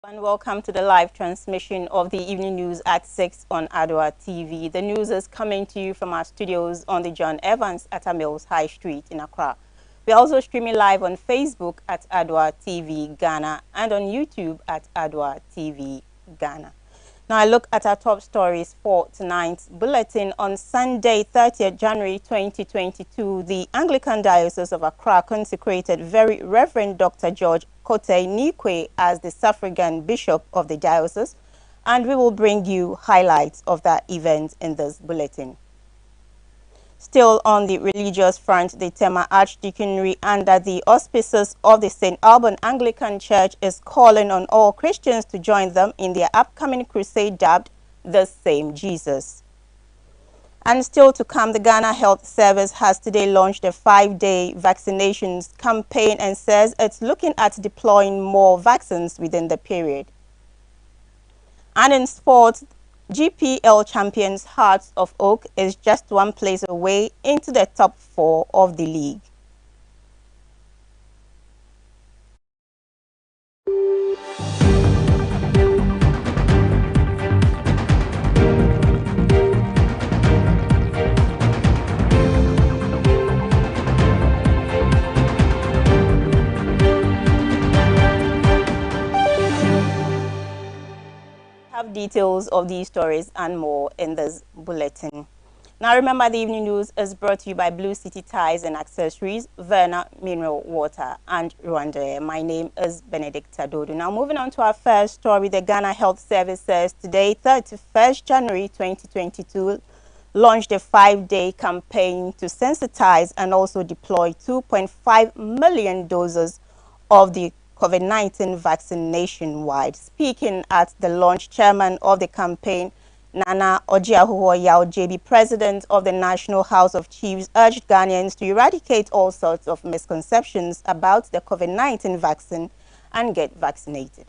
And welcome to the live transmission of the evening news at 6 on Adoa TV. The news is coming to you from our studios on the John Evans at Mills High Street in Accra. We're also streaming live on Facebook at Adoa TV Ghana and on YouTube at Adoa TV Ghana. Now I look at our top stories for tonight's bulletin. On Sunday, 30th January 2022, the Anglican Diocese of Accra consecrated Very Reverend Dr. George Kote Nikwe as the suffragan bishop of the diocese, and we will bring you highlights of that event in this bulletin. Still on the religious front, the Tema Archdeaconry, under the auspices of the St. Alban Anglican Church, is calling on all Christians to join them in their upcoming crusade dubbed The Same Jesus. And still to come, the Ghana Health Service has today launched a 5-day vaccinations campaign and says it's looking at deploying more vaccines within the period. And in sports, GPL champions Hearts of Oak is just one place away into the top 4 of the league. Have details of these stories and more in this bulletin. Now remember, the evening news is brought to you by Blue City Ties and Accessories, Verna Mineral Water, and Rwanda. My name is Benedicta Dodoo. Now moving on to our first story, the Ghana Health Service says today, 31st January 2022, launched a 5-day campaign to sensitize and also deploy 2.5 million doses of the COVID-19 vaccine nationwide. Speaking at the launch, chairman of the campaign, Nana Ojiahuho Yao JB, president of the National House of Chiefs, urged Ghanaians to eradicate all sorts of misconceptions about the COVID-19 vaccine and get vaccinated.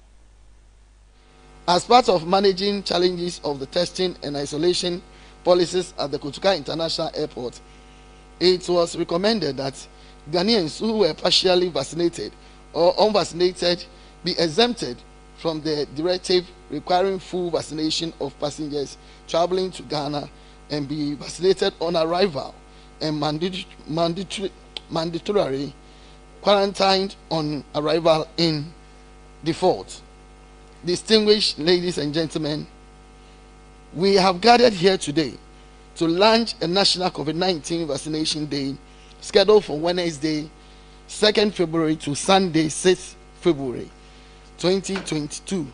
As part of managing challenges of the testing and isolation policies at the Kotoka International Airport, it was recommended that Ghanaians who were partially vaccinated or unvaccinated be exempted from the directive requiring full vaccination of passengers traveling to Ghana and be vaccinated on arrival and mandatorily quarantined on arrival in default. Distinguished ladies and gentlemen, we have gathered here today to launch a national COVID-19 vaccination day scheduled for Wednesday, 2nd February to Sunday, 6th February 2022,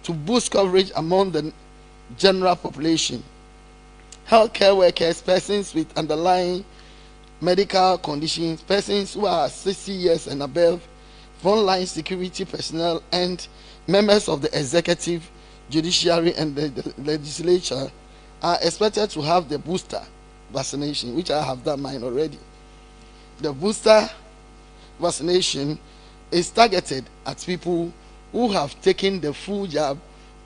to boost coverage among the general population, healthcare workers, persons with underlying medical conditions, persons who are 60 years and above, frontline security personnel, and members of the executive, judiciary, and the legislature are expected to have the booster vaccination, which I have done mine already. The booster vaccination is targeted at people who have taken the full jab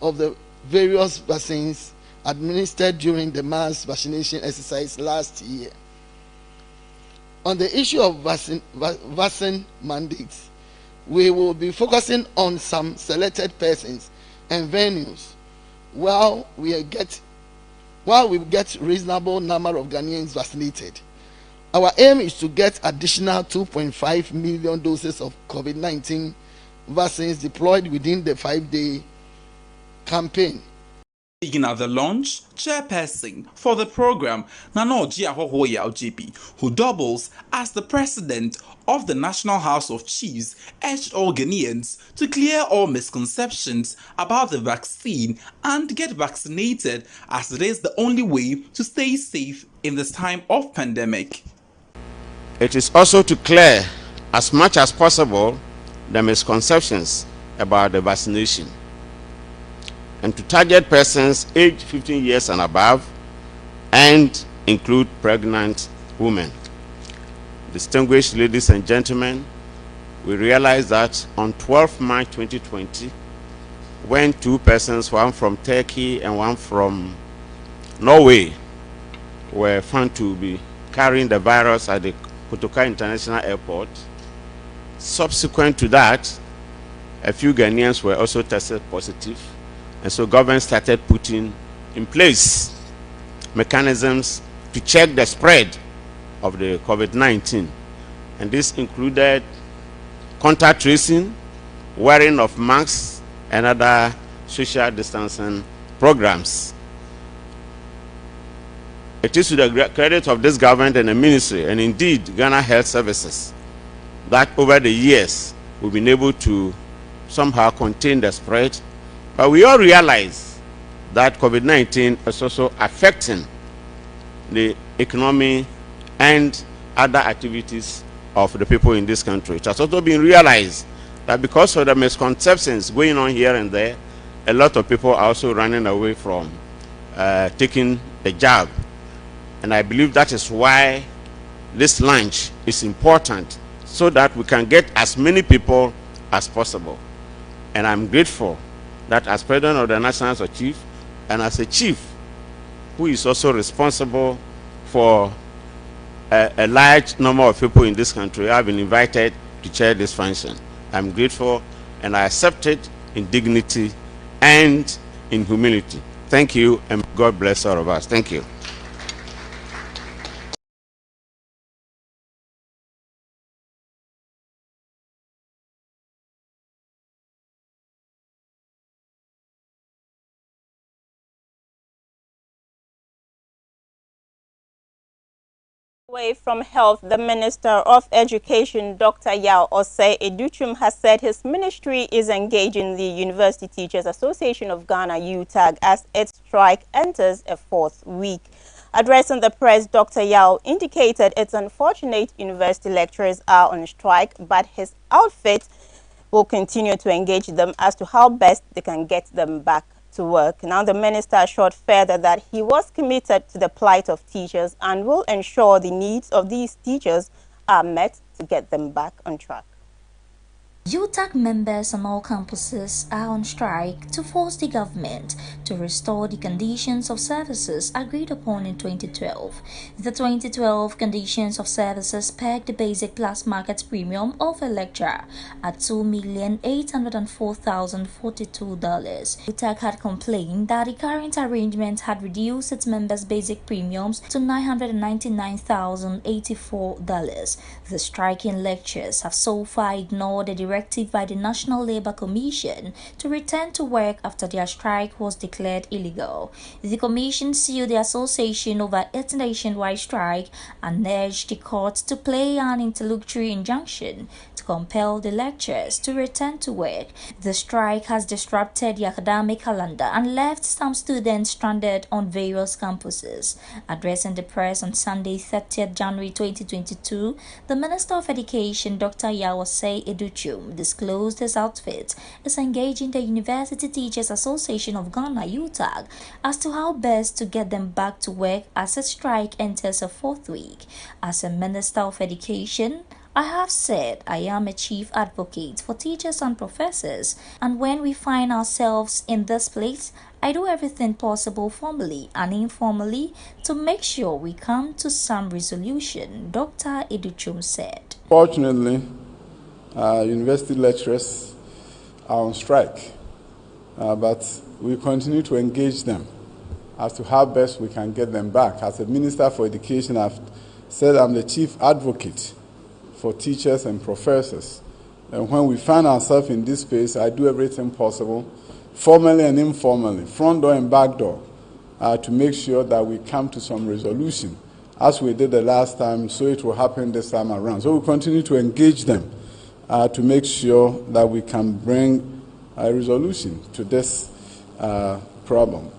of the various vaccines administered during the mass vaccination exercise last year. On the issue of vaccine mandates, we will be focusing on some selected persons and venues while we get reasonable number of Ghanaians vaccinated. Our aim is to get additional 2.5 million doses of COVID-19 vaccines deployed within the 5-day campaign. Speaking at the launch, chairperson for the program, Nana Ojiahuho Yao JB, who doubles as the president of the National House of Chiefs, urged all Ghanaians to clear all misconceptions about the vaccine and get vaccinated, as it is the only way to stay safe in this time of pandemic. It is also to clear as much as possible the misconceptions about the vaccination and to target persons aged 15 years and above and include pregnant women. Distinguished ladies and gentlemen, we realize that on 12 March 2020, when 2 persons, one from Turkey and one from Norway, were found to be carrying the virus at the Kotoka International Airport, subsequent to that, a few Ghanaians were also tested positive. And so government started putting in place mechanisms to check the spread of the COVID-19. And this included contact tracing, wearing of masks, and other social distancing programs. It is to the credit of this government and the ministry, and indeed Ghana Health Services, that over the years we've been able to somehow contain the spread. But we all realize that COVID-19 is also affecting the economy and other activities of the people in this country. It has also been realized that because of the misconceptions going on here and there, a lot of people are also running away from taking the jab. And I believe that is why this launch is important, so that we can get as many people as possible. And I'm grateful that as president of the National Council Chief, and as a chief who is also responsible for a large number of people in this country, I've been invited to chair this function. I'm grateful, and I accept it in dignity and in humility. Thank you, and God bless all of us. Thank you. Away from health, the Minister of Education, Dr. Yao Osei Educhum, has said his ministry is engaging the University Teachers Association of Ghana, UTAG, as its strike enters a fourth week. Addressing the press, Dr. Yao indicated it's unfortunate university lecturers are on strike, but his outfit will continue to engage them as to how best they can get them back to work. Now, the minister assured further that he was committed to the plight of teachers and will ensure the needs of these teachers are met to get them back on track. UTAG members on all campuses are on strike to force the government to restore the conditions of services agreed upon in 2012. The 2012 conditions of services pegged the basic plus market premium of a lecturer at $2,804,042. UTAG had complained that the current arrangement had reduced its members' basic premiums to $999,084. The striking lecturers have so far ignored the directive by the National Labour Commission to return to work after their strike was declared illegal. The commission sued the association over its nationwide strike and urged the court to play an interlocutory injunction to compel the lecturers to return to work. The strike has disrupted the academic calendar and left some students stranded on various campuses. Addressing the press on Sunday, 30th January 2022, the Minister of Education, Dr. Yao Osei Educhum, disclosed his outfit is engaging the University Teachers Association of Ghana, UTAG, as to how best to get them back to work as its strike enters a fourth week. As a Minister of Education, I have said I am a chief advocate for teachers and professors, and when we find ourselves in this place, I do everything possible formally and informally to make sure we come to some resolution, Dr. Educhum said. Fortunately, university lecturers are on strike, but we continue to engage them as to how best we can get them back. As a Minister for Education, I've said I'm the chief advocate for teachers and professors. And when we find ourselves in this space, I do everything possible, formally and informally, front door and back door, to make sure that we come to some resolution. As we did the last time, so it will happen this time around. So we continue to engage them to make sure that we can bring a resolution to this problem.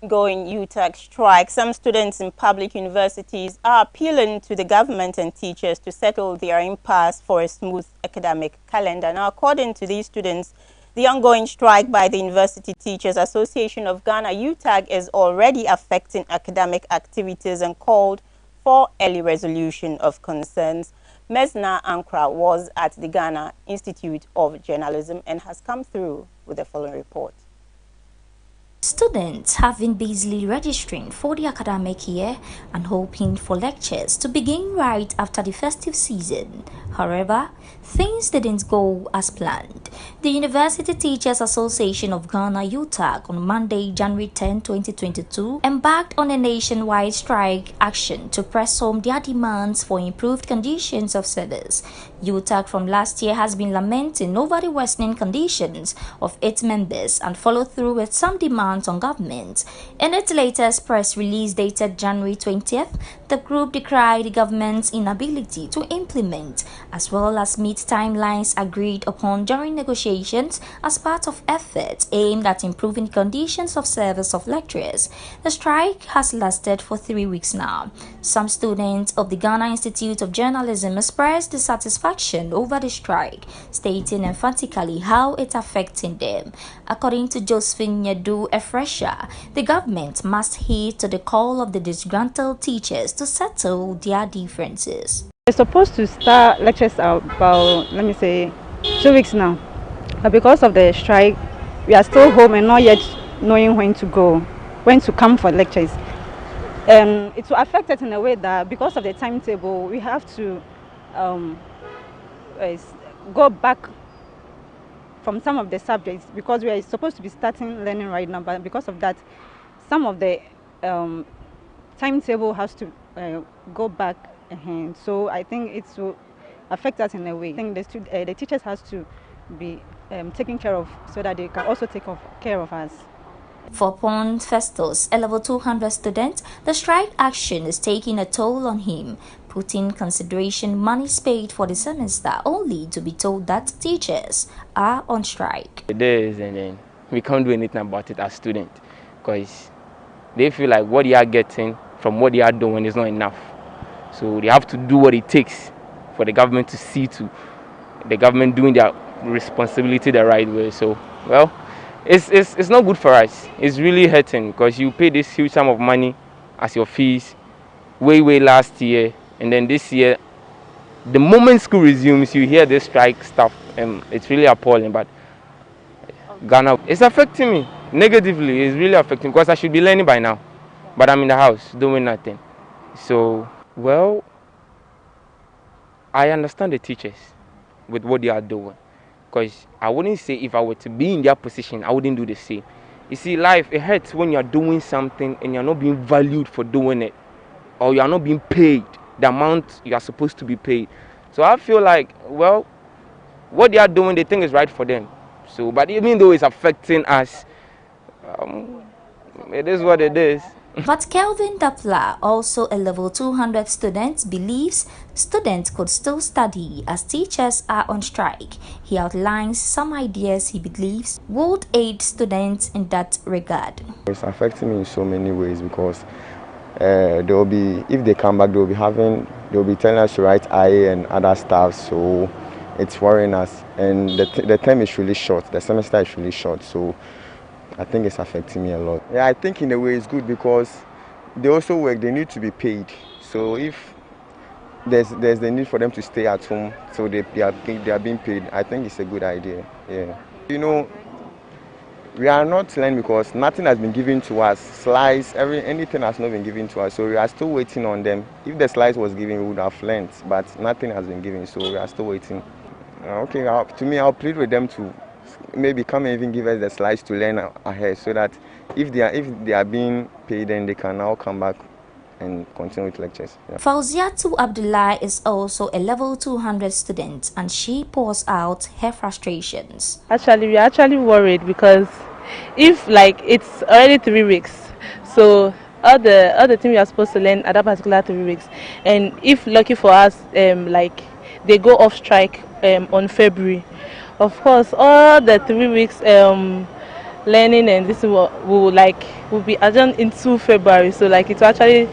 Going UTAG strike, some students in public universities are appealing to the government and teachers to settle their impasse for a smooth academic calendar. Now, according to these students, the ongoing strike by the University Teachers Association of Ghana, UTAG, is already affecting academic activities and called for early resolution of concerns. Mesna Ankra was at the Ghana Institute of Journalism and has come through with the following report. Students have been busily registering for the academic year and hoping for lectures to begin right after the festive season. However, things didn't go as planned. The University Teachers Association of Ghana (UTAG) on Monday, January 10, 2022, embarked on a nationwide strike action to press home their demands for improved conditions of service. UTAG from last year has been lamenting over the worsening conditions of its members and followed through with some demands on government. In its latest press release dated January 20th, the group decried the government's inability to implement as well as meet timelines agreed upon during negotiations as part of efforts aimed at improving conditions of service of lecturers. The strike has lasted for 3 weeks now. Some students of the Ghana Institute of Journalism expressed dissatisfaction over the strike, stating emphatically how it's affecting them. According to Josephine Nyadu Efresha, the government must heed to the call of the disgruntled teachers to settle their differences. We're supposed to start lectures about, let me say, 2 weeks now. But because of the strike, we are still home and not yet knowing when to come for lectures. It will affect it in a way that because of the timetable, we have to go back from some of the subjects because we are supposed to be starting learning right now. But because of that, some of the timetable has to go back. So I think it will affect us in a way. I think the teachers has to be taken care of so that they can also take care of us. For Pond Festus, a level 200 student, the strike action is taking a toll on him, putting consideration monies paid for the semester only to be told that teachers are on strike. It is, and then we can't do anything about it as students because they feel like what they are getting from what they are doing is not enough. So they have to do what it takes for the government to see to the government doing their responsibility the right way. So, well, it's not good for us. It's really hurting because you pay this huge sum of money as your fees way last year, and then this year, the moment school resumes, you hear this strike stuff, and it's really appalling. But Ghana, it's affecting me negatively. It's really affecting because I should be learning by now, but I'm in the house doing nothing. So, well, I understand the teachers with what they are doing because I wouldn't say if I were to be in their position, I wouldn't do the same. You see, life, it hurts when you're doing something and you're not being valued for doing it, or you're not being paid the amount you are supposed to be paid. So I feel like, well, what they are doing, they think is right for them. So, but even though it's affecting us, it is what it is. But Kelvin Dapla, also a level 200 student, believes students could still study as teachers are on strike. He outlines some ideas he believes would aid students in that regard. It's affecting me in so many ways because if they come back, they'll be telling us to write IA and other stuff. So it's worrying us, and the term is really short. The semester is really short. So I think it's affecting me a lot. Yeah, I think in a way it's good because they also work, they need to be paid. So if there's the need for them to stay at home, so they are being paid, I think it's a good idea. Yeah. You know, we are not learning because nothing has been given to us. Slides, anything has not been given to us. So we are still waiting on them. If the slides was given, we would have learned, but nothing has been given, so we are still waiting. Okay, to me, I'll plead with them to maybe come and even give us the slides to learn ahead so that if they are being paid, then they can now come back and continue with lectures. Yeah. Fauziatu Abdullah is also a level 200 student and she pours out her frustrations. Actually, we are actually worried because if it's already 3 weeks, so all the things we are supposed to learn at that particular 3 weeks, and if lucky for us, they go off strike on February. Of course, all the 3 weeks learning and this will be adjourned into February. So it will actually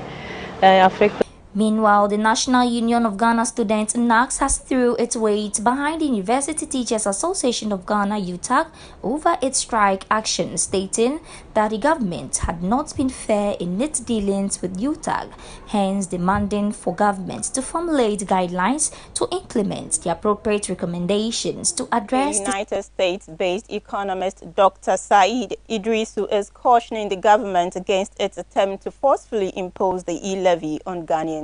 affect. Meanwhile, the National Union of Ghana Students (NAX) has threw its weight behind the University Teachers Association of Ghana (UTAG) over its strike action, stating that the government had not been fair in its dealings with UTAG, hence demanding for government to formulate guidelines to implement the appropriate recommendations to address the United States-based economist Dr. Said Idrisu is cautioning the government against its attempt to forcefully impose the e-levy on Ghanaians.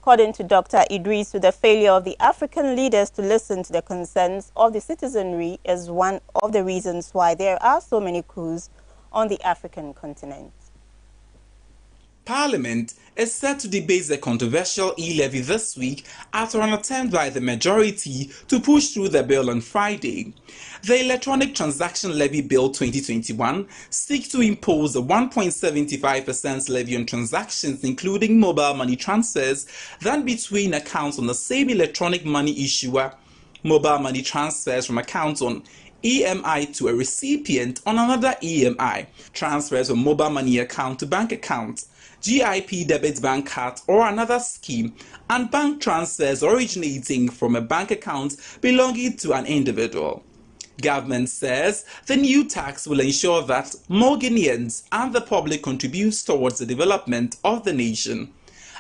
According to Dr. Idrisu, the failure of the African leaders to listen to the concerns of the citizenry is one of the reasons why there are so many coups on the African continent. Parliament is set to debate the controversial e-levy this week after an attempt by the majority to push through the bill on Friday. The Electronic Transaction Levy Bill 2021 seeks to impose a 1.75% levy on transactions including mobile money transfers done between accounts on the same electronic money issuer, mobile money transfers from accounts on EMI to a recipient on another EMI, transfers from mobile money account to bank account, GIP debit bank card or another scheme, and bank transfers originating from a bank account belonging to an individual. Government says the new tax will ensure that more Guineans and the public contributes towards the development of the nation.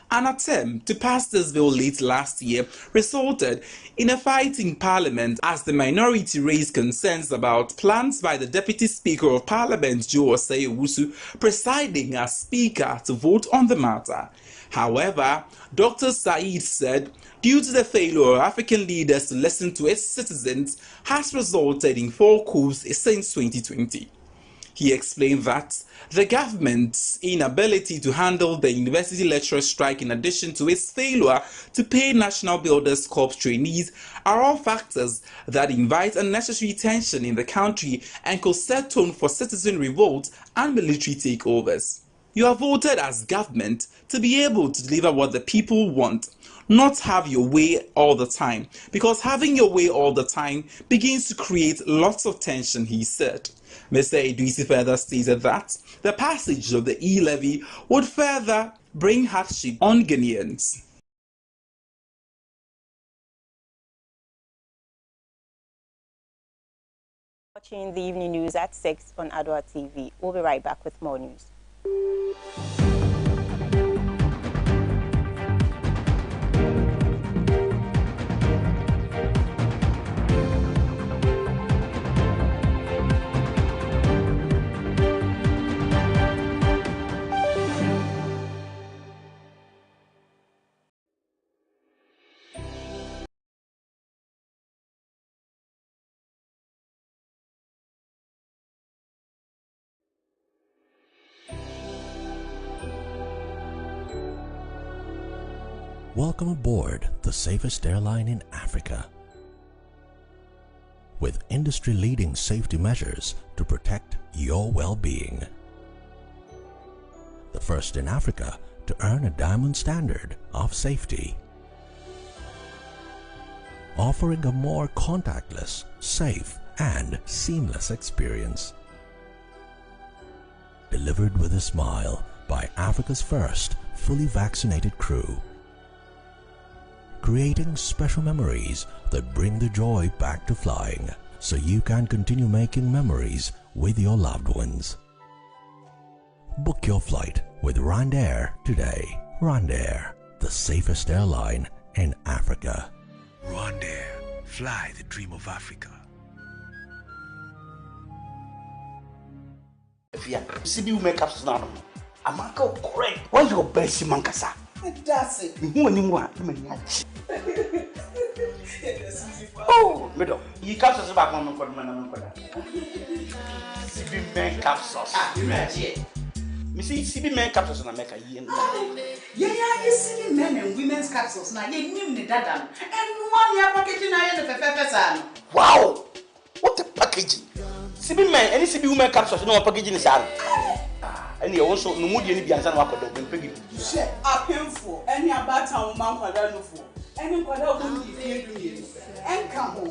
An attempt to pass this bill late last year resulted in a fight in Parliament as the minority raised concerns about plans by the Deputy Speaker of Parliament, Joe Osei-Owusu, presiding as Speaker to vote on the matter. However, Dr. Said said, due to the failure of African leaders to listen to its citizens, has resulted in 4 coups since 2020. He explained that the government's inability to handle the university lecturer strike in addition to its failure to pay National Builders Corps trainees are all factors that invite unnecessary tension in the country and could set tone for citizen revolt and military takeovers. You are voted as government to be able to deliver what the people want, not have your way all the time, because having your way all the time begins to create lots of tension, he said. Mr. Idrisu further stated that the passage of the e-levy would further bring hardship on Ghanaians. Watching the evening news at 6 on Adoa TV. We'll be right back with more news. Welcome aboard the safest airline in Africa. With industry-leading safety measures to protect your well-being. The first in Africa to earn a diamond standard of safety. Offering a more contactless, safe, and seamless experience. Delivered with a smile by Africa's first fully vaccinated crew. Creating special memories that bring the joy back to flying, so you can continue making memories with your loved ones. Book your flight with RwandAir today. RwandAir, the safest airline in Africa. RwandAir, fly the dream of Africa. CB will make up now. I'm correct. What's your best mankasa? That's it. Oh, middle. You captures back on CB men capsules. You see, CB men capsules in America. Yeah, you see men and women's capsules now. You name the dada. And 1 year packaging I am the pepper. Wow! What a packaging! CB men, any CB women capsules, no packaging is out. And you also no mood any biansan wako do pegi. Share up him for any about town man kwada no for. Any kwada go di fie do ye. En ka ho.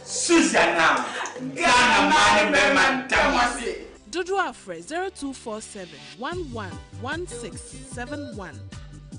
Susanna. Ghana man be man tamase. Dodoo Afre 0247 111671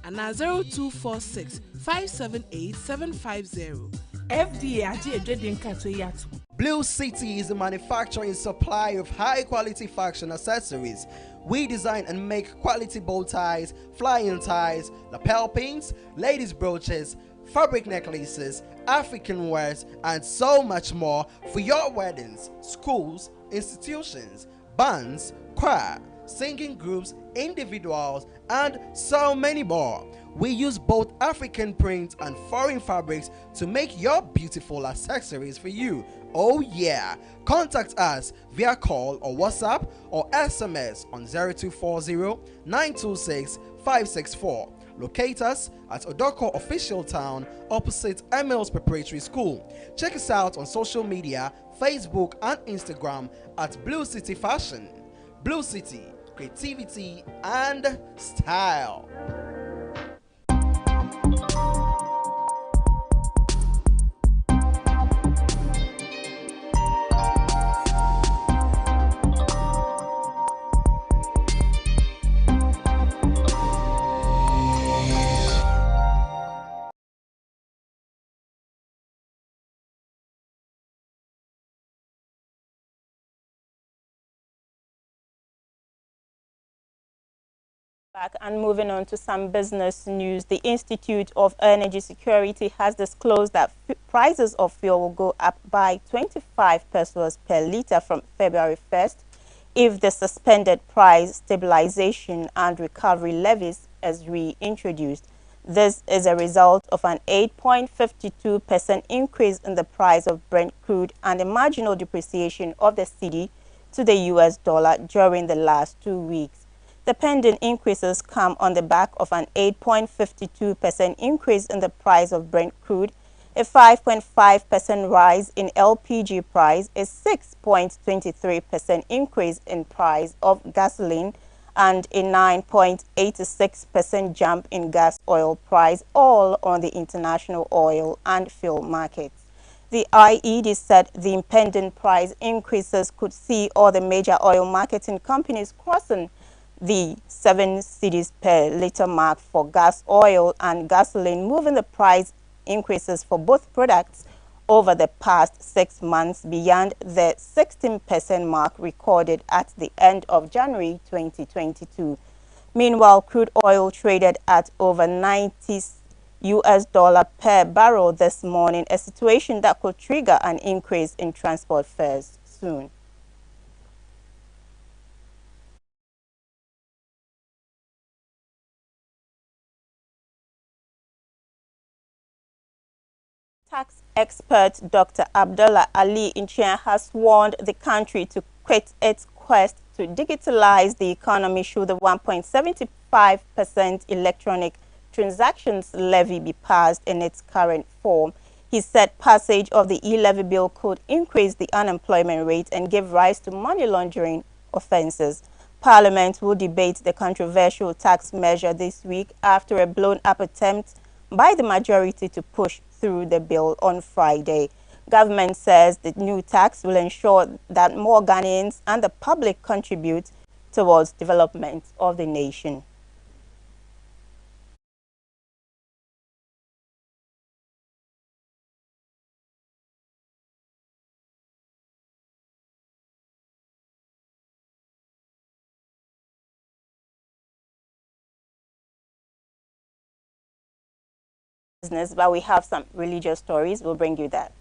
and 0246 578 750. FDA agye edwedin kato yato. Blue City is a manufacturer and supplier of high-quality fashion accessories. We design and make quality bow ties, flying ties, lapel pins, ladies' brooches, fabric necklaces, African wares, and so much more for your weddings, schools, institutions, bands, choir, singing groups, individuals, and so many more. We use both African prints and foreign fabrics to make your beautiful accessories for you. Oh yeah! Contact us via call or WhatsApp or SMS on 0240 926 564. Locate us at Odoko Official Town opposite Emils Preparatory School. Check us out on social media, Facebook and Instagram at Blue City Fashion. Blue City, creativity and style. Back and moving on to some business news, the Institute of Energy Security has disclosed that prices of fuel will go up by 25 pesos per litre from February 1st if the suspended price stabilization and recovery levies is reintroduced. This is a result of an 8.52% increase in the price of Brent crude and a marginal depreciation of the cedi to the US dollar during the last 2 weeks. The pending increases come on the back of an 8.52% increase in the price of Brent crude, a 5.5% rise in LPG price, a 6.23% increase in price of gasoline, and a 9.86% jump in gas oil price, all on the international oil and fuel markets. The IED said the impending price increases could see all the major oil marketing companies crossing the 7 cedis per litre mark for gas oil and gasoline, moving the price increases for both products over the past 6 months beyond the 16% mark recorded at the end of January 2022. Meanwhile, crude oil traded at over $90 per barrel this morning, a situation that could trigger an increase in transport fares soon. Tax expert Dr. Abdullah Ali Inchia has warned the country to quit its quest to digitalize the economy should the 1.75% electronic transactions levy be passed in its current form. He said passage of the e-levy bill could increase the unemployment rate and give rise to money laundering offenses. Parliament will debate the controversial tax measure this week after a blown-up attempt by the majority to push through the bill on Friday. Government says the new tax will ensure that more Ghanaians and the public contribute towards development of the nation. But we have some religious stories. We'll bring you that.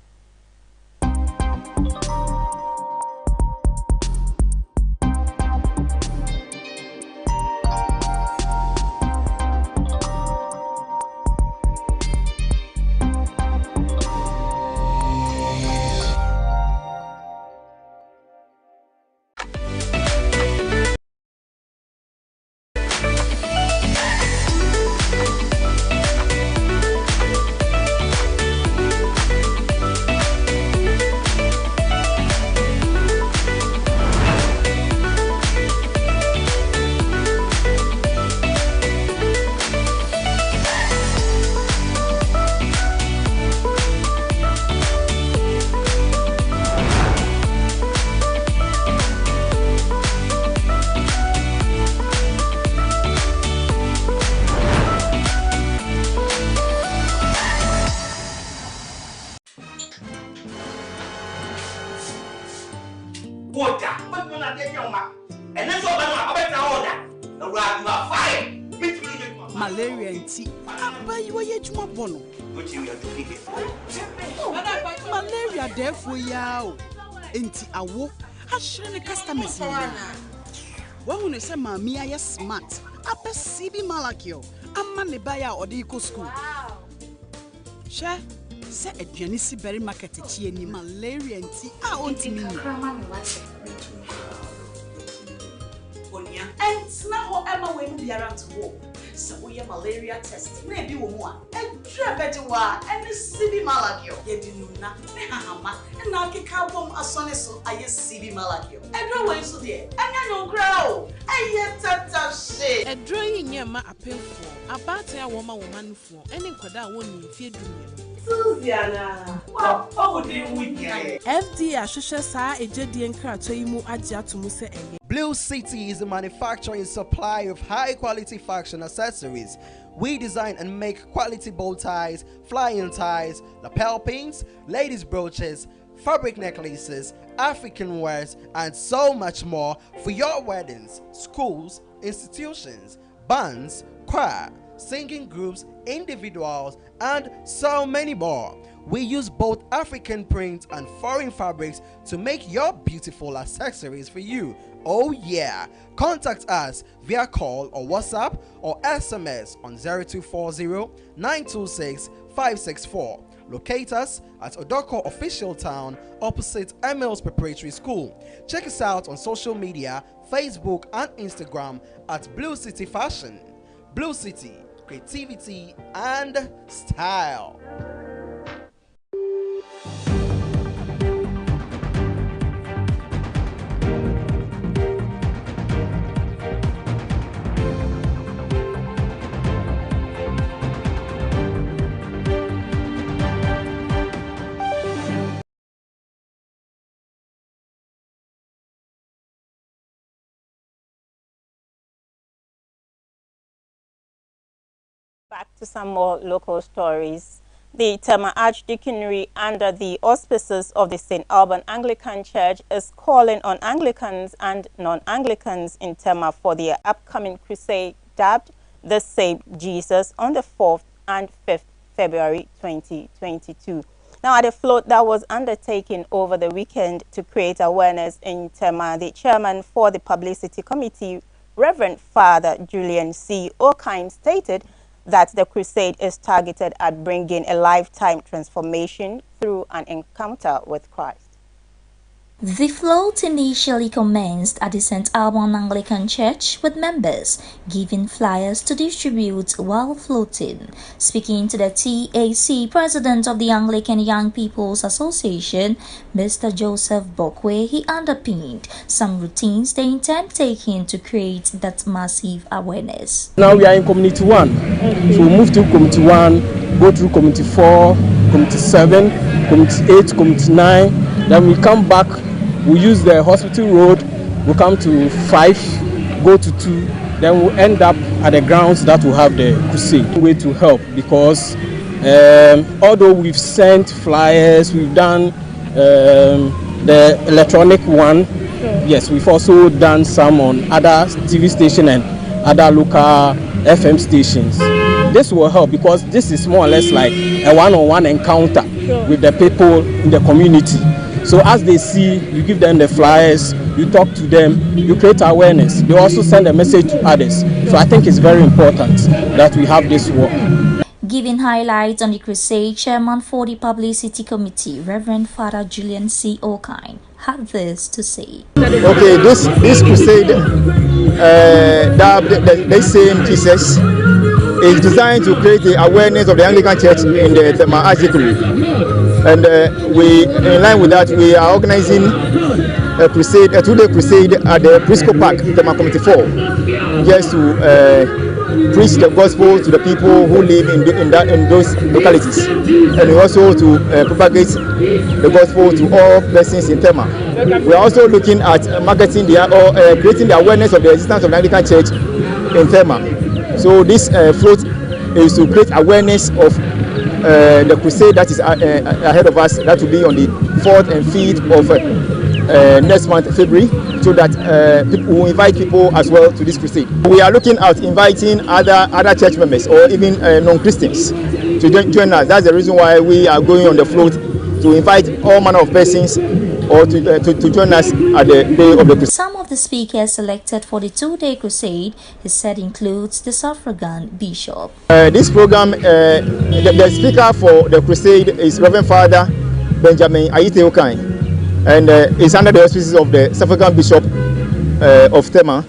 malaria nti abayi wo yejuma bono. What you are doing here? Malaria therefore ya o. Enti awo ahire ne customers ni. Wa hu ne se maami aye smart. Abe CB Malakio. Amma ne baya odi ko school. She se aduane si beri market echi ani malaria nti a ontimi ni. Onia and na ho ema we no biara to wo. So we malaria testing. Na bi wo mu a. Edra bedi wa ene CB Malakio. Ye di nu na ne hahama. Na keka bom asone so aye CB Malakio. Edra we so de. Anya no kra o. Aye tata she. Edra yi nyema apemfo. Abata ya woma womanfo. Ene nkwada a woni mfie dumie. Suziana. What would you with you? FDA ahwehwe saa ejedie nkrato yi mu agye atomu se enye. Blue City is a manufacturer and supply of high-quality fashion accessories. We design and make quality bow ties, flying ties, lapel pins, ladies' brooches, fabric necklaces, African wares, and so much more for your weddings, schools, institutions, bands, choir, singing groups, individuals, and so many more. We use both African prints and foreign fabrics to make your beautiful accessories for you. Oh yeah! Contact us via call or WhatsApp or SMS on 0240 926 564. Locate us at Odoko Official Town opposite Emils Preparatory School. Check us out on social media, Facebook and Instagram at Blue City Fashion. Blue City, creativity and style. Back to some more local stories. The Tema Archdeaconry, under the auspices of the St. Alban Anglican Church, is calling on Anglicans and non-Anglicans in Tema for their upcoming crusade dubbed The Same Jesus on the 4th and 5th February 2022. Now, at a float that was undertaken over the weekend to create awareness in Tema, the chairman for the publicity committee, Reverend Father Julian C. O'Kine, stated that the crusade is targeted at bringing a lifetime transformation through an encounter with Christ. The float initially commenced at the St. Alban Anglican Church with members giving flyers to distribute while floating. Speaking to the TAC, President of the Anglican Young People's Association, Mr. Joseph Bokwe, he underpinned some routines they intend taking to create that massive awareness. Now we are in Community 1. So we move to Community 1, go through Community 4, Community 7, Community 8, Community 9. Then we come back. We use the hospital road, we come to 5, go to 2, then we'll end up at the grounds that will have the crusade. Way to help, because although we've sent flyers, we've done the electronic one, yes, we've also done some on other TV stations and other local FM stations. This will help because this is more or less like a one-on-one encounter with the people in the community. So as they see, you give them the flyers, you talk to them, you create awareness. They also send a message to others. So I think it's very important that we have this work. Giving highlights on the crusade, Chairman for the Publicity Committee, Reverend Father Julian C. O'Kine, had this to say. Okay, this crusade, the same Jesus, is designed to create the awareness of the Anglican Church in the Tema Archdeaconry. And in line with that, we are organizing a crusade, a 2-day crusade at the Briscoe Park, Tema Community 4, just to preach the gospel to the people who live in those localities, and also to propagate the gospel to all persons in Tema. We are also looking at marketing creating the awareness of the existence of the Anglican Church in Tema. So this float is to create awareness of the crusade that is ahead of us. That will be on the 4th and 5th of next month, February so that we will invite people as well to this crusade. We are looking at inviting other church members or even non-Christians to join us. That's the reason why we are going on the float to invite all manner of persons or to join us at the day of the crusade. Some of the speakers selected for the 2-day crusade, he said, includes the Suffragan Bishop. This program, the speaker for the crusade is Reverend Father Benjamin Ayiteokan, and it's under the auspices of the Suffragan Bishop of Tema,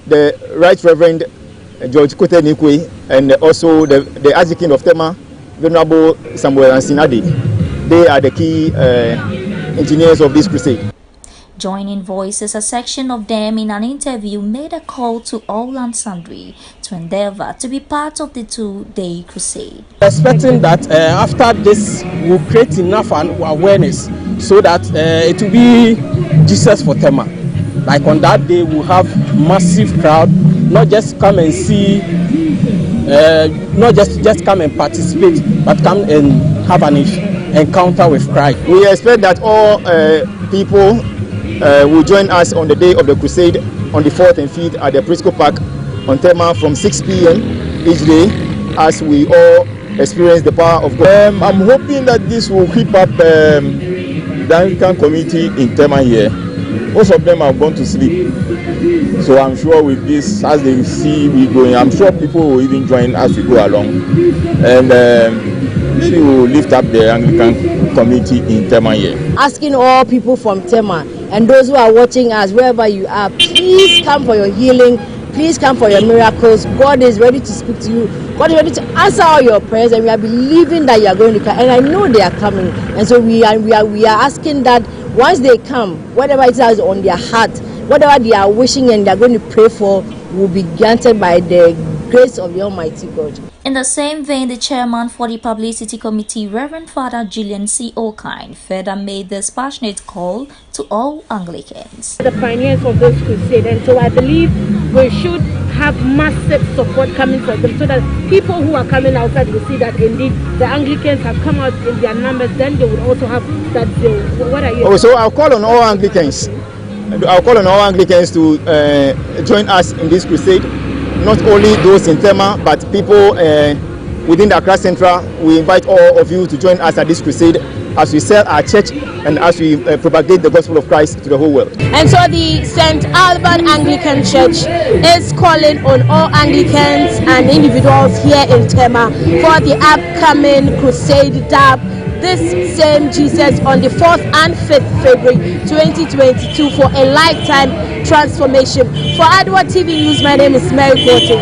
the Right Reverend George Kote Nikwe, and also the Archdeacon of Tema, Venerable Samuel Ansinade. They are the key engineers of this crusade. Joining voices, a section of them in an interview made a call to all and sundry to endeavor to be part of the 2-day crusade. Expecting that after this we'll create enough awareness so that it will be Jesus for Tema. Like on that day we'll have massive crowd, not just come and see, not just come and participate, but come and have an encounter with Christ. We expect that all people will join us on the day of the crusade on the 4th and 5th at the Prisco Park on Tema from 6 p.m. each day as we all experience the power of God. I'm hoping that this will keep up the Anglican community in Tema here. Most of them have gone to sleep. So I'm sure with this, as they see we going, I'm sure people will even join as we go along. And maybe we will lift up the Anglican community in Tema here. Asking all people from Tema and those who are watching us, wherever you are, please come for your healing. Please come for your miracles. God is ready to speak to you. God is ready to answer all your prayers, and we are believing that you are going to come. And I know they are coming. And so we are asking that once they come, whatever it is on their heart, whatever they are wishing and they are going to pray for, will be granted by the grace of the Almighty God. In the same vein, the chairman for the Publicity Committee, Reverend Father Julian C. Okine, further made this passionate call to all Anglicans. The pioneers of this crusade, and so I believe we should have massive support coming from them so that people who are coming outside will see that indeed the Anglicans have come out in their numbers. Then they would also have that. What are you? Oh, so I'll call on all Anglicans. I'll call on all Anglicans to join us in this crusade. Not only those in Tema, but people within the Accra Central. We invite all of you to join us at this crusade as we sell our church and as we propagate the gospel of Christ to the whole world. And so the St. Albert Anglican Church is calling on all Anglicans and individuals here in Tema for the upcoming crusade dab this same Jesus on the 4th and 5th February 2022 for a lifetime transformation. For Adoa TV News, my name is Mary Courtney.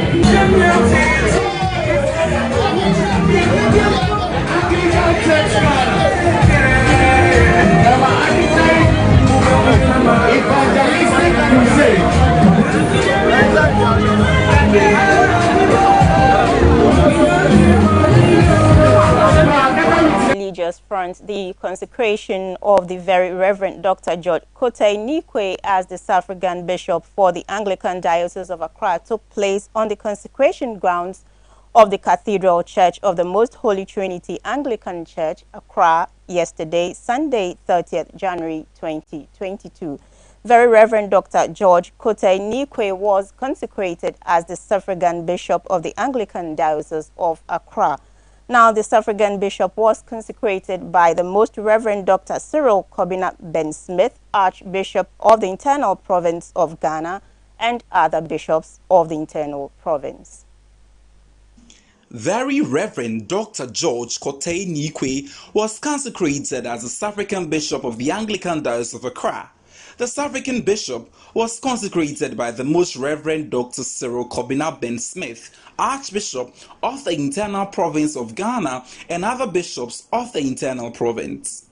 Religious front, the consecration of the Very Reverend Dr. George Kote Nikwe as the Suffragan Bishop for the Anglican Diocese of Accra took place on the consecration grounds of the Cathedral Church of the Most Holy Trinity Anglican Church, Accra, yesterday, Sunday, 30th January 2022. Very Reverend Dr. George Kote Nikwe was consecrated as the Suffragan Bishop of the Anglican Diocese of Accra. Now, the Suffragan Bishop was consecrated by the Most Reverend Dr. Cyril Kobina Ben Smith, Archbishop of the Internal Province of Ghana, and other bishops of the Internal Province. Very Reverend Dr. George Kote Nikwe was consecrated as the Suffragan Bishop of the Anglican Diocese of Accra. The Suffragan Bishop was consecrated by the Most Reverend Dr. Cyril Kobina Ben Smith, Archbishop of the Internal Province of Ghana, and other bishops of the Internal Province.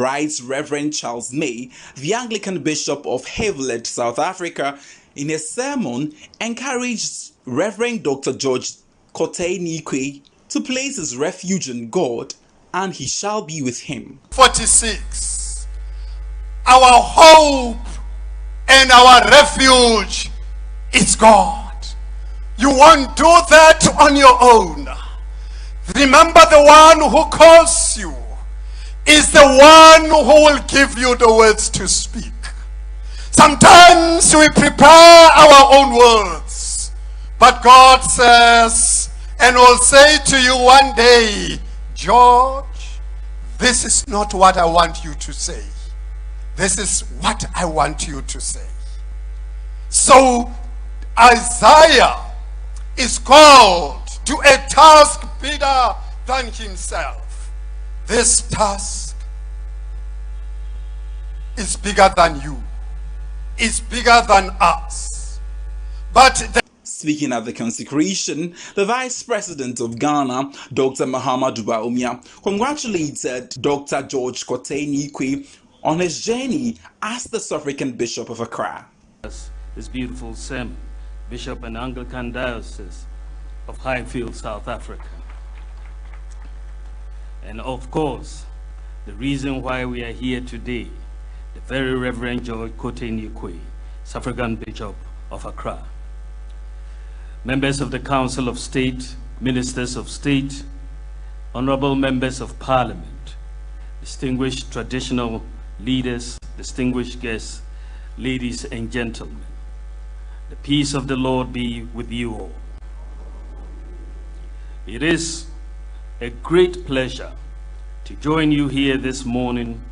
writes Reverend Charles May, the Anglican Bishop of Havelet, South Africa, in a sermon encouraged Reverend Dr. George Kotei Nikwe to place his refuge in God, and he shall be with him. 46. Our hope and our refuge is God. You won't do that on your own. Remember, the one who calls you is the one who will give you the words to speak. Sometimes we prepare our own words, but God says, and will say to you one day, George, this is not what I want you to say. This is what I want you to say. So Isaiah is called to a task bigger than himself. This task is bigger than you. It's bigger than us. But speaking at the consecration, the Vice President of Ghana, Dr. Mahamudu Bawumia, congratulated Dr. George Kotei Nikwe on his journey as the African Bishop of Accra. This beautiful sermon, Bishop and Anglican Diocese of Highfield, South Africa. And of course, the reason why we are here today, the very Reverend George Kotei Nikwe, South African Bishop of Accra. Members of the Council of State, Ministers of State, Honorable Members of Parliament, distinguished traditional leaders, distinguished guests, ladies and gentlemen, the peace of the Lord be with you all. It is a great pleasure to join you here this morning,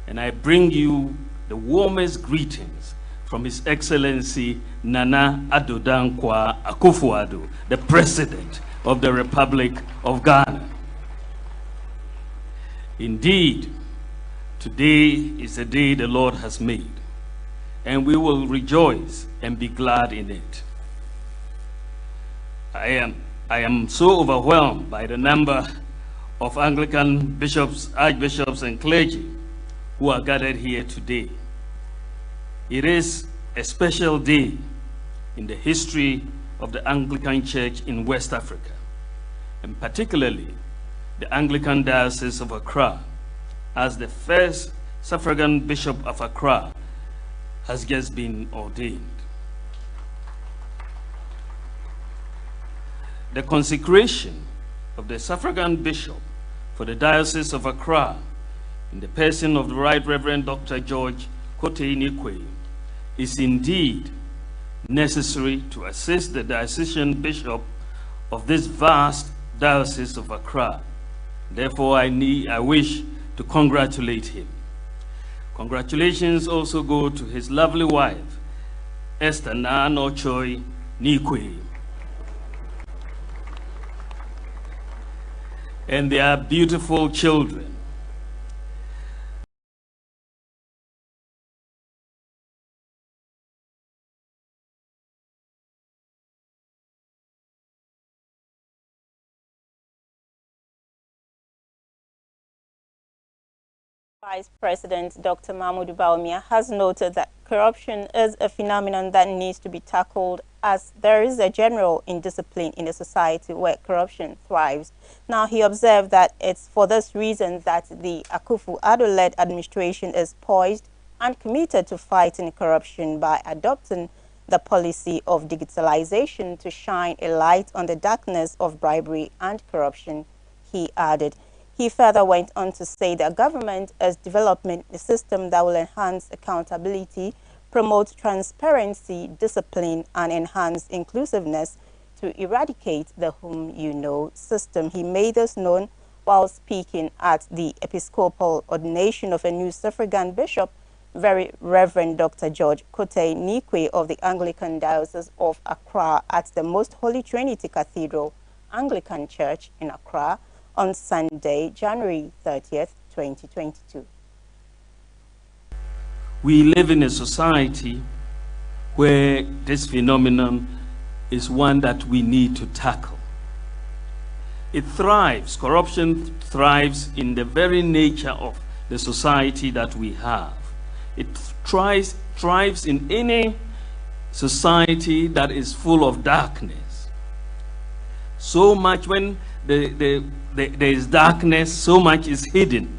and I bring you the warmest greetings from His Excellency Nana Addo Dankwa Akufo-Addo, the President of the Republic of Ghana. Indeed, today is the day the Lord has made, and we will rejoice and be glad in it. I am so overwhelmed by the number of Anglican bishops, archbishops, and clergy who are gathered here today. It is a special day in the history of the Anglican Church in West Africa, and particularly the Anglican Diocese of Accra, as the first Suffragan Bishop of Accra has just been ordained. The consecration of the Suffragan Bishop for the Diocese of Accra in the person of the Right Reverend Dr. George Kotei Nikwe is indeed necessary to assist the diocesan bishop of this vast Diocese of Accra. Therefore, I wish to congratulate him. Congratulations also go to his lovely wife, Esther Nano Choi Nikwe, and their beautiful children. Vice President Dr. Mahamudu Bawumia has noted that corruption is a phenomenon that needs to be tackled, as there is a general indiscipline in a society where corruption thrives. Now, he observed that it's for this reason that the Akufo-Addo-led administration is poised and committed to fighting corruption by adopting the policy of digitalization to shine a light on the darkness of bribery and corruption, he added. He further went on to say that government is developing a system that will enhance accountability, promote transparency, discipline, and enhance inclusiveness to eradicate the whom you know system. He made this known while speaking at the Episcopal ordination of a new Suffragan bishop, Very Reverend Dr. George Kotei Nikwe of the Anglican Diocese of Accra at the Most Holy Trinity Cathedral Anglican Church in Accra on Sunday, January 30th, 2022. We live in a society where this phenomenon is one that we need to tackle. It thrives, corruption thrives in the very nature of the society that we have. It thrives in any society that is full of darkness. So much when there is darkness, so much is hidden.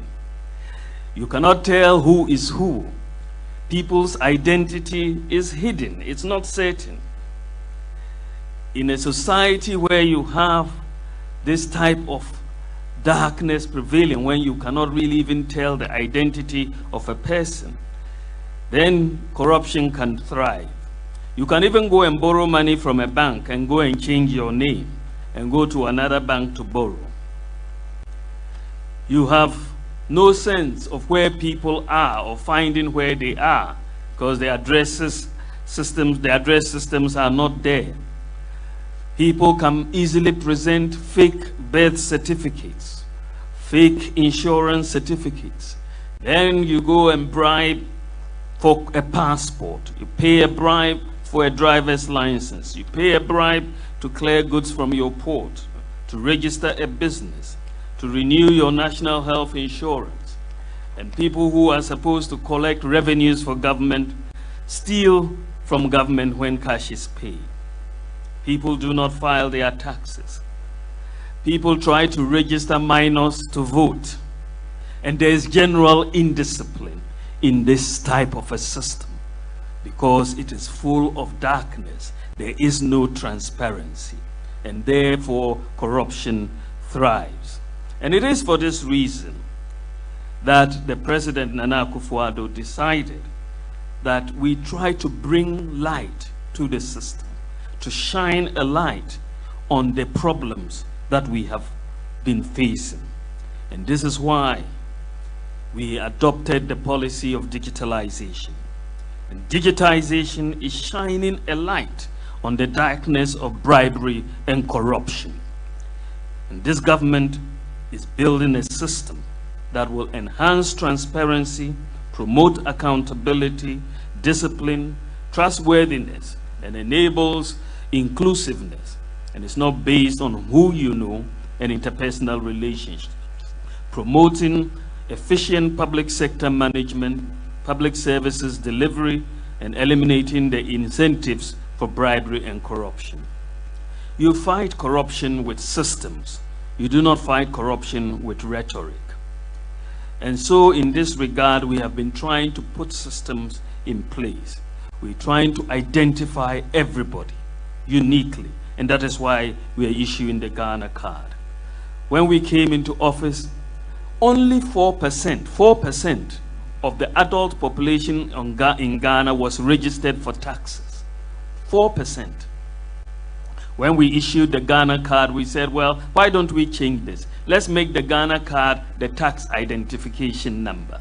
You cannot tell who is who. People's identity is hidden. It's not certain. In a society where you have this type of darkness prevailing, when you cannot really even tell the identity of a person, then corruption can thrive. You can even go and borrow money from a bank and go and change your name and go to another bank to borrow. You have no sense of where people are or finding where they are because the address systems are not there. People can easily present fake birth certificates, fake insurance certificates. Then you go and bribe for a passport. You pay a bribe for a driver's license. You pay a bribe to clear goods from your port, to register a business, to renew your national health insurance. And people who are supposed to collect revenues for government steal from government when cash is paid. People do not file their taxes. People try to register minors to vote. And there is general indiscipline in this type of a system because it is full of darkness. There is no transparency, and therefore corruption thrives. And it is for this reason that the President Nana Akufo-Addo decided that we try to bring light to the system, to shine a light on the problems that we have been facing. And this is why we adopted the policy of digitalization. And digitization is shining a light on the darkness of bribery and corruption. And this government is building a system that will enhance transparency, promote accountability, discipline, trustworthiness, and enables inclusiveness. And it's not based on who you know and interpersonal relationships. Promoting efficient public sector management, public services delivery, and eliminating the incentives for bribery and corruption. You fight corruption with systems. You do not fight corruption with rhetoric. And so in this regard, we have been trying to put systems in place. We're trying to identify everybody uniquely, and that is why we are issuing the Ghana card. When we came into office, only 4% of the adult population in Ghana was registered for taxes. 4%. When we issued the Ghana card, we said, well, why don't we change this? Let's make the Ghana card the tax identification number.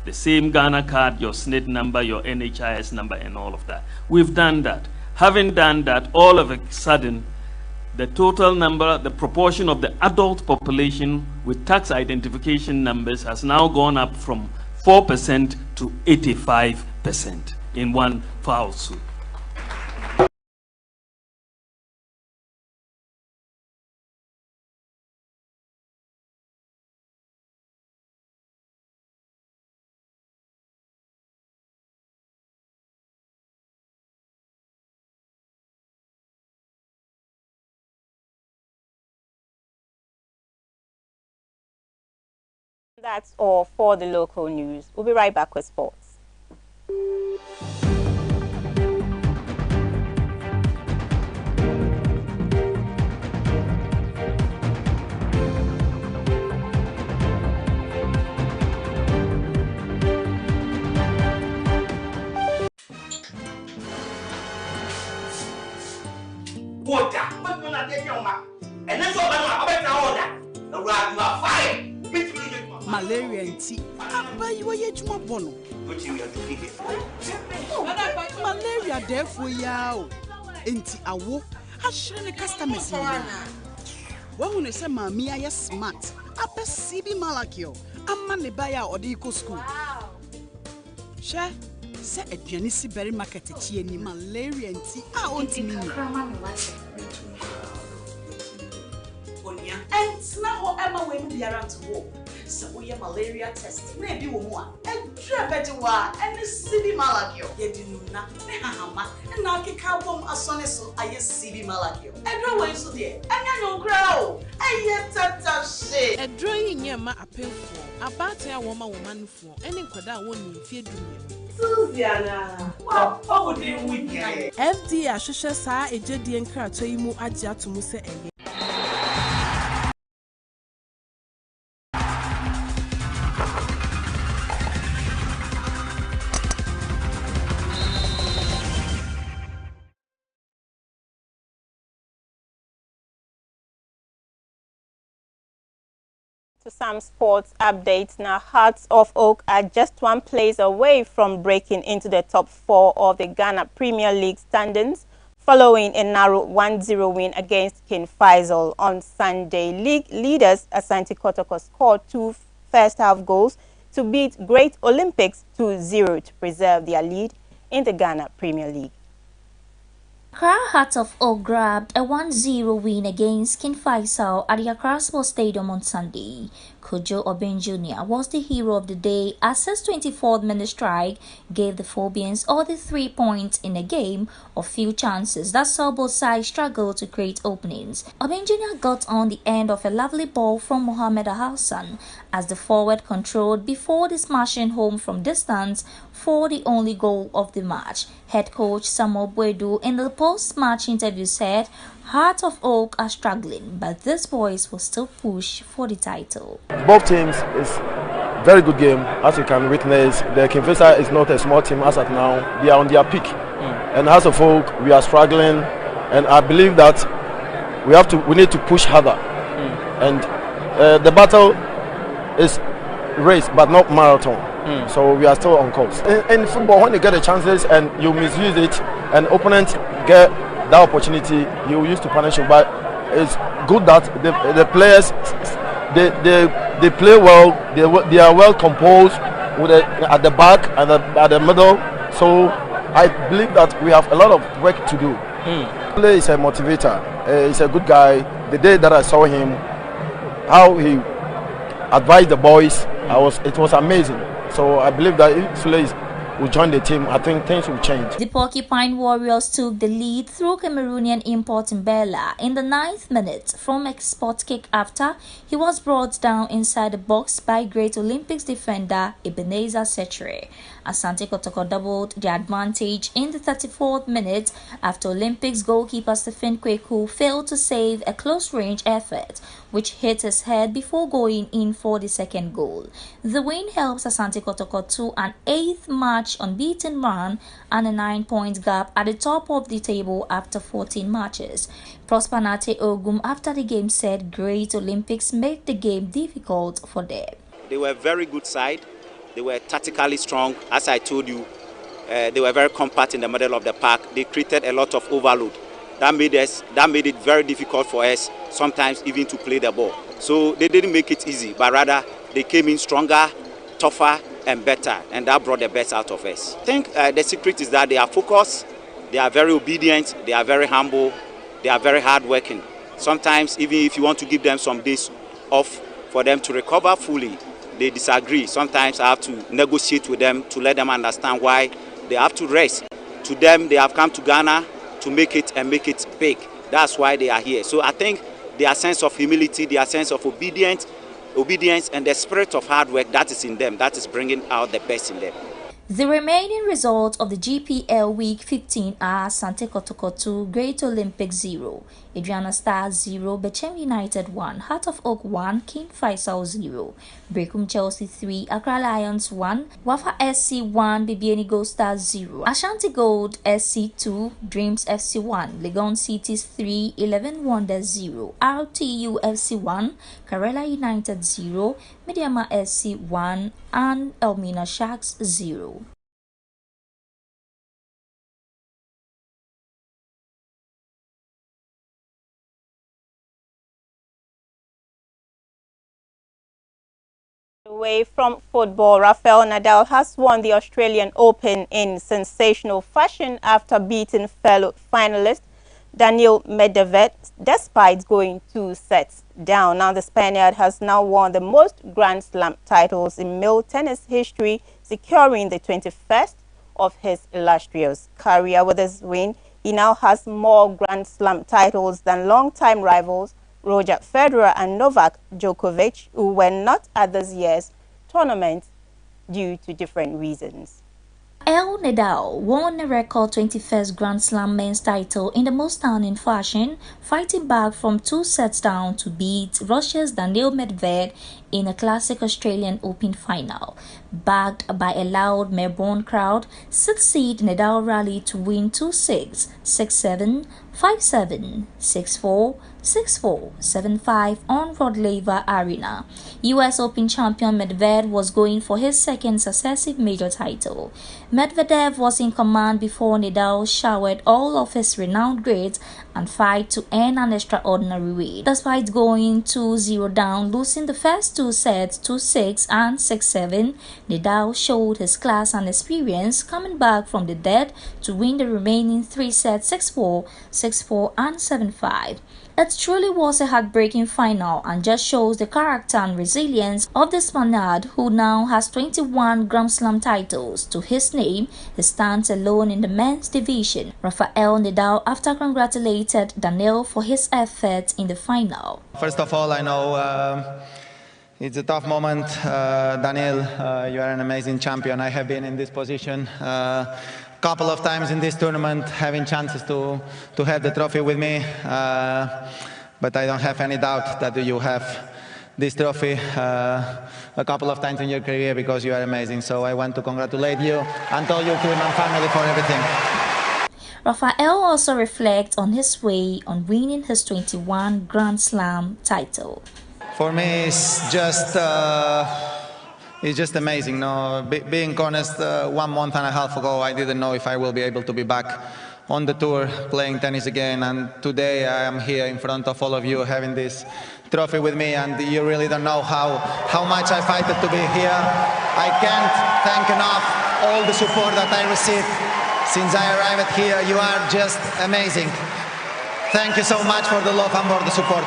The same Ghana card, your SNIT number, your NHIS number, and all of that. We've done that. Having done that, all of a sudden, the total number, the proportion of the adult population with tax identification numbers has now gone up from 4% to 85% in one foul swoop. That's all for the local news. We'll be right back with sports. Malaria and tea. Abayiwa yejuma bono. Malaria therefore yao. Enti awo. Ashire customers. Wahune se mami aye smart. Ape CB Malakio. Amma ne baya odi ko school. She se aduane si berry market chi ani malaria and tea. Ontimi ni. And now Emma when we are at war. So we have malaria test. Maybe we want. And Trebetua and the CB Malagio. Yedinuna, Nehama, and Nakikabum Asoneso, I CB Malagio. And no way so dear. And I don't grow. I yet tata shit. A drawing yama a pen for, a batter woman for, any quada won't mean fear Susiana, what would you with me? FD Ashusha sa a jedi and crato you mu adia to Musa and To some sports updates now, Hearts of Oak are just one place away from breaking into the top 4 of the Ghana Premier League standings following a narrow 1-0 win against King Faisal on Sunday. League leaders Asante Kotoko scored 2 first-half goals to beat Great Olympics 2-0 to preserve their lead in the Ghana Premier League. Accra Hearts of Oak grabbed a 1-0 win against King Faisal at the Accra Sports Stadium on Sunday. Kojo Oben Jr. was the hero of the day as his 24th minute strike gave the Phobians all the 3 points in a game of few chances that saw both sides struggle to create openings. Oben Jr. got on the end of a lovely ball from Mohamed Hassan as the forward controlled before the smashing home from distance for the only goal of the match. Head coach Samuel Bwedu in the post-match interview said, Heart of Oak are struggling, but these boys will still push for the title. Both teams is very good game, as you can witness. The Kingfisher is not a small team as at now. They are on their peak. And Heart of Oak, we are struggling, and I believe that we need to push harder. And the battle is race, but not marathon. So we are still on course. In football, when you get the chances and you misuse it, and opponent get that opportunity, you use to punish you. But it's good that the players they play well. They are well composed with at the back and at the middle. So I believe that we have a lot of work to do. Play is a motivator. He's a good guy. The day that I saw him, how he advised the boys, it was amazing. So I believe that if Sule will join the team, I think things will change. The Porcupine Warriors took the lead through Cameroonian import Mbella in the 9th minute from a spot kick after he was brought down inside the box by Great Olympics defender Ebenezer Sechere. Asante Kotoko doubled the advantage in the 34th minute after Olympics goalkeeper Stephen Kweku failed to save a close-range effort which hit his head before going in for the second goal. The win helps Asante Kotoko to an 8th match unbeaten run and a 9-point gap at the top of the table after 14 matches. Prosper Nate Ogum after the game said Great Olympics made the game difficult for them. They were a very good side. They were tactically strong. As I told you, they were very compact in the middle of the park. They created a lot of overload. That made it very difficult for us, sometimes even to play the ball. So they didn't make it easy, but rather they came in stronger, tougher, and better, and that brought the best out of us. I think the secret is that they are focused, they are very obedient, they are very humble, they are very hardworking. Sometimes, even if you want to give them some days off for them to recover fully, they disagree. Sometimes I have to negotiate with them to let them understand why they have to rest. To them, they have come to Ghana to make it and make it big. That's why they are here. So I think their sense of humility, their sense of obedience, and the spirit of hard work that is in them, that is bringing out the best in them. The remaining results of the GPL Week 15 are Sante Kotoko 2, Great Olympics 0, Adriana Stars 0, Bechem United 1, Heart of Oak 1, King Faisal 0, Brekum Chelsea 3, Accra Lions 1, Wafa SC 1, Bibiani Gold Stars 0, Ashanti Gold SC 2, Dreams FC 1, Legon Cities 3, 11 Wonders 0, RTU FC 1, Karela United 0, Mediama SC 1, and Elmina Sharks 0. Away from football, Rafael Nadal has won the Australian Open in sensational fashion after beating fellow finalist Daniel Medvedev, despite going 2 sets down. Now the Spaniard has now won the most Grand Slam titles in male tennis history, securing the 21st of his illustrious career. With this win, he now has more Grand Slam titles than longtime rivals Roger Federer and Novak Djokovic, who were not at this year's tournament due to different reasons. El Nadal won a record 21st Grand Slam men's title in the most stunning fashion, fighting back from 2 sets down to beat Russia's Daniel Medvedev in a classic Australian Open final. Backed by a loud Melbourne crowd, 6th-seed Nadal rallied to win 2-6, 6-7, 5-7, 6-4, 6-4, 7-5 on Rod Laver Arena. US Open champion Medvedev was going for his second successive major title. Medvedev was in command before Nadal showered all of his renowned greats and fight to earn an extraordinary win. Despite going 2-0 down, losing the first 2 sets 2-6 and 6-7, Nadal showed his class and experience, coming back from the dead to win the remaining 3 sets 6-4, 6-4 and 7-5. It truly was a heartbreaking final and just shows the character and resilience of the Spaniard, who now has 21 Grand Slam titles to his name. He stands alone in the men's division. Rafael Nadal, after congratulated Daniel for his effort in the final. First of all, I know it's a tough moment. Daniel, you are an amazing champion. I have been in this position couple of times in this tournament, having chances to have the trophy with me, but I don't have any doubt that you have this trophy a couple of times in your career because you are amazing. So I want to congratulate you and all your team and family for everything. Rafael also reflects on his way on winning his 21 Grand Slam title. For me, it's just amazing. No, being honest, 1 month and a half ago, I didn't know if I will be able to be back on the tour playing tennis again. And today I am here in front of all of you having this trophy with me. And you really don't know how much I fight to be here. I can't thank enough all the support that I received since I arrived here. You are just amazing. Thank you so much for the love and for the support.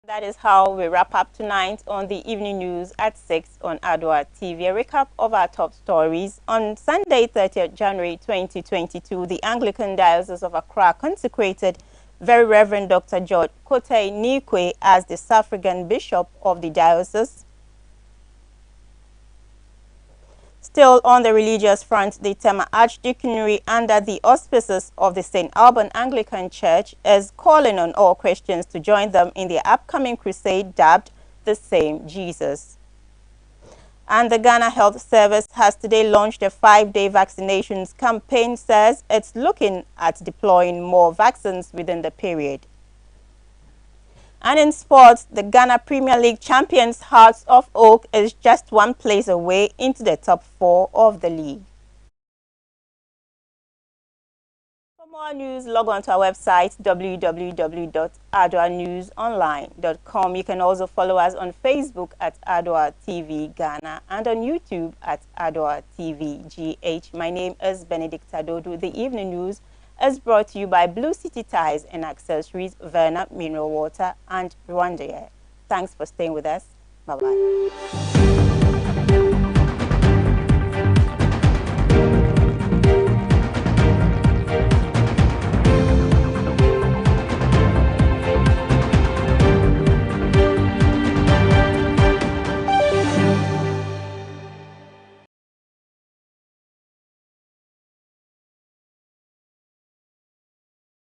That is how we wrap up tonight on the evening news at 6 on Adoa TV. A recap of our top stories. On Sunday, 30th January 2022, the Anglican Diocese of Accra consecrated Very Reverend Dr. George Kotei Nikwe as the suffragan bishop of the diocese. Still on the religious front, the Tema Archdeaconry, under the auspices of the St. Alban Anglican Church, is calling on all Christians to join them in their upcoming crusade dubbed The Same Jesus. And the Ghana Health Service has today launched a 5-day vaccinations campaign, says it's looking at deploying more vaccines within the period. And in sports, the Ghana Premier League champions Hearts of Oak is just 1 place away into the top 4 of the league. For more news, log on to our website www.adoanewsonline.com. You can also follow us on Facebook at Adoa TV Ghana and on YouTube at Adoa TV GH. My name is Benedicta Dodoo. The evening news is brought to you by Blue City Ties and Accessories, Verna Mineral Water, and Rwanda Air. Thanks for staying with us. Bye-bye.